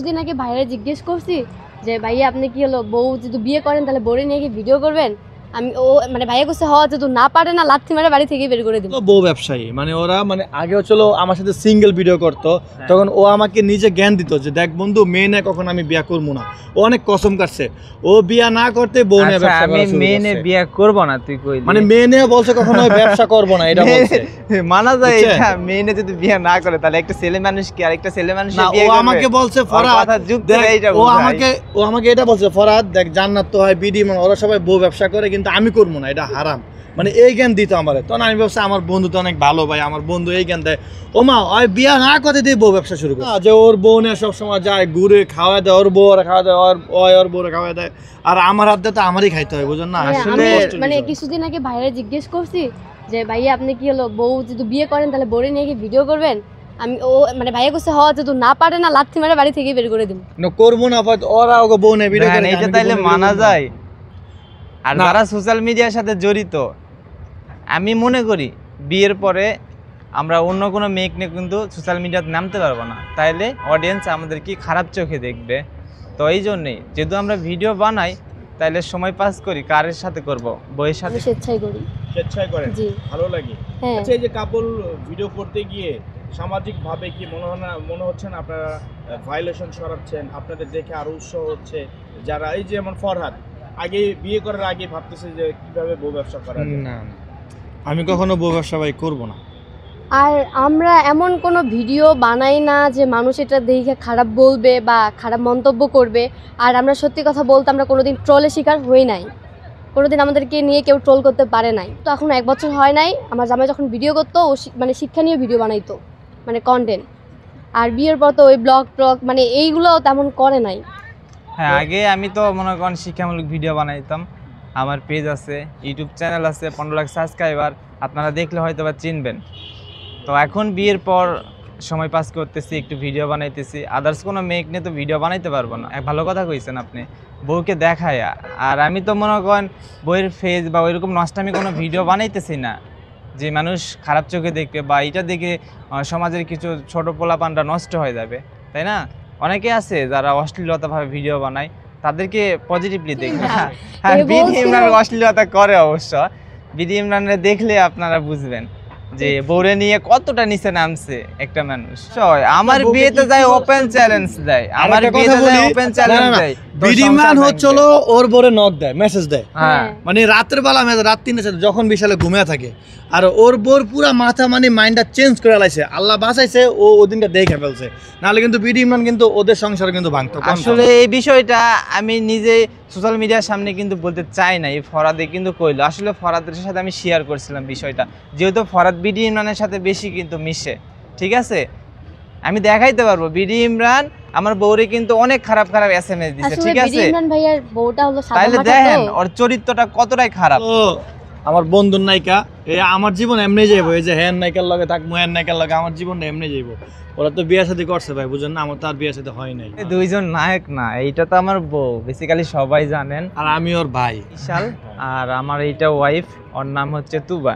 কিছুদিন আগে ভাইরা জিজ্ঞেস করছি যে ভাইয়া আপনি কি হলো বউ যদি বিয়ে করেন তাহলে বউরে নিয়ে কি ভিডিও করবেন। আমি ও মানে ভাইয়া কইছে হ যদি না পারে না লাথি মারে বাড়ি থেকে বের করে দিব। বউ ব্যবসায়ী মানে ওরা মানে আগেও চলো আমার সাথে সিঙ্গেল ভিডিও করতো, তখন ও আমাকে নিজে জ্ঞান দিত যে দেখ বন্ধু মেয়ে না কখন আমি বিয়া করবো না। ও অনেক কসম কাটছে ও বিয়া না করতে বউ নিয়ে ব্যবসা করা শুরু করছে। আমি মেয়ে নিয়ে বিয়া করব না তুই কইলি, মানে মেয়ে নিয়ে বলছে কখনো ব্যবসা করব না এটা বলছে। মানা যায় এটা, মেয়ে নিয়ে যদি বিয়া না করে তাহলে একটা ছেলে মানুষ কি আরেকটা ছেলে মানুষ বিয়ে করবে? ও আমাকে বলছে ফরহাদ ও আমাকে এটা বলছে ফরহাদ দেখ জান্নাত তো হয় বিডি মানে ওরা সবাই বউ ব্যবসা করে কিন্তু আমি করবো না, এটা হারাম। মানে এই জ্ঞান দিত আমার, তখন আমি ভাবছি আমার বন্ধু তো অনেক ভালো ভাই, আমার বন্ধু এই জ্ঞান দেয় ও মা ওই বিয়া না করতে দিয়ে বউ ব্যবসা শুরু করে যে ওর বউ নিয়ে সবসময় যায় ঘুরে খাওয়া দেয়, ওর বউ খাওয়া দেয়, ওর বউরে খাওয়া দেয়, আর আমার হাত দিয়ে তো আমারই খাইতে হয় বুঝুন না। আসলে মানে কিছুদিন আগে ভাইরা জিজ্ঞেস করছি যে ভাইয়া আপনি কি হলো বউ যদি বিয়ে করেন তাহলে বউরে নিয়ে কি ভিডিও করবেন। আমি ও মানে ভাইয়া কইছে হ যদি না পারে না লাথি মারে বাড়ি থেকে বের করে দিব। না করবো না ওরা ওকে বউ নিয়ে ভিডিও করে এটা তাইলে মানা যায়। আর যারা সোশ্যাল মিডিয়ার সাথে জড়িত আমি মনে করি বিয়ের পরে আমরা অন্য কোনো মেয়েকে নিয়ে কিন্তু সোশ্যাল মিডিয়াতে নামতে পারবো না, তাইলে অডিয়েন্স আমাদের কি খারাপ চোখে দেখবে। তো এই জন্যই যেহেতু আমরা ভিডিও বানাই তাইলে সময় পাস করি কারের সাথে করব, বইয়ের সাথে স্বেচ্ছায় করি। স্বেচ্ছায় করেন, ভালো লাগে। হ্যাঁ। আচ্ছা এই যে কাপল ভিডিও করতে গিয়ে সামাজিক ভাবে কি মনে হচ্ছে না আপনারা ভায়োলেশন সরাচ্ছেন, আপনাদের দেখে আরো উৎসাহ হচ্ছে যারা এই যে যেমন ফরহাদ আগে বিয়ে করার আগে ভাবতেছে যে কিভাবে বউ ব্যবসা করা যায়? না আমি কখনো বউ ব্যবসা ভাই করবো না। আর আমরা এমন কোনো ভিডিও বানাই না যে মানুষ এটা দেখে খারাপ বলবে বা খারাপ মন্তব্য করবে। আর আমরা সত্যি কথা বলতে আমরা কোনোদিন ট্রোলের শিকার হই নাই, কোনোদিন আমাদেরকে নিয়ে কেউ ট্রোল করতে পারে নাই। তো এখন 1 বছর হয় নাই, আমার জামাই যখন ভিডিও করতো ও মানে শিক্ষণীয় ভিডিও বানাইতো মানে কন্টেন্ট, আর বিয়ের পর তো ওই ব্লগ মানে এইগুলো তেমন করে নাই। হ্যাঁ আগে আমি তো মনে করেন শিক্ষামূলক ভিডিও বানাইতাম, আমার পেজ আছে, ইউটিউব চ্যানেল আছে, 15 লাখ সাবস্ক্রাইবার, আপনারা দেখলে হয়তো বা চিনবেন। তো এখন বিয়ের পর সময় পাস করতেছি, একটু ভিডিও বানাইতেছি, আদার্স কোনো মেয়ে নিয়ে তো ভিডিও বানাইতে পারবো না। ভালো কথা কইছেন আপনি, বউকে দেখায়। আর আমি তো মনে করেন বইয়ের ফেজ বা ওইরকম নষ্টামি কোনো ভিডিও বানাইতেছি না যে মানুষ খারাপ চোখে দেখবে বা এটা দেখে সমাজের কিছু ছোট পোলাপানরা নষ্ট হয়ে যাবে, তাই না? অনেকে আছে যারা অশ্লীলতাভাবে ভিডিও বানায়, তাদেরকে পজিটিভলি দেখবে। হ্যাঁ বিডি ইমরান অশ্লীলতা করে অবশ্য, বিডি ইমরানের দেখলে আপনারা বুঝবেন যে বউরে নিয়ে কতটা নিচে নামছে একটা মানুষ। আমার বিয়েতে যায় ওপেন চ্যালেঞ্জ দেয়, আমার বিয়েতে যায় ওপেন চ্যালেঞ্জ দেয়। বিডি ইমরান হচ্ছিল ওর বরে নক দেয়, মেসেজ দেয়, মানে রাতের বেলা রাত 3টা যখন বিশালে ঘুমিয়ে থাকে, আর ওর বোর পুরা মাথা মানে মাইন্ডটা চেঞ্জ করে লাইছে, আল্লাহ বাঁচাইছে ও ওদিনটা দেখে ফেলছে, নাহলে কিন্তু বিডি ইমরান কিন্তু ওদের সংসার কিন্তু ভাঙতো। আসলে এই বিষয়টা আমি নিজে সোশ্যাল মিডিয়ার সামনে কিন্তু বলতে চাই না, এই ফরহাদে কিন্তু কইলো। আসলে ফরহাদের সাথে আমি শেয়ার করছিলাম বিষয়টা, যেহেতু ফরহাদ বিডি ইমরানের সাথে বেশি কিন্তু মিশে, ঠিক আছে? আমি দেখাইতে পারবো বিডি ইমরান আমার বউরে কিন্তু অনেক খারাপ খারাপ এসএমএস দিছে, ঠিক আছে? বিডি ইমরান ভাইয়ার বউটা হলো সাদা তাইলে দেখেন ওর চরিত্রটা কতটাই খারাপ। আমার বন্ধুর নায়িকা আমার জীবন এমনি যাইবো, এই যে হ্যান নায়িকার লগে থাকবো, হ্যান নায়িকার লগে আমার জীবনটা এমনি যাইবো। ওরা তো বিয়ে শাদী করছে ভাই, বুঝেন না? আমার তো আর বিয়ে শাদী হয় নাই। দুইজন নায়ক না, এইটা তো আমার বউ, বেসিক্যালি সবাই জানেন, আর আমি ওর ভাই বিশাল, আর আমার এইটা ওয়াইফ, ওর নাম হচ্ছে তুবা।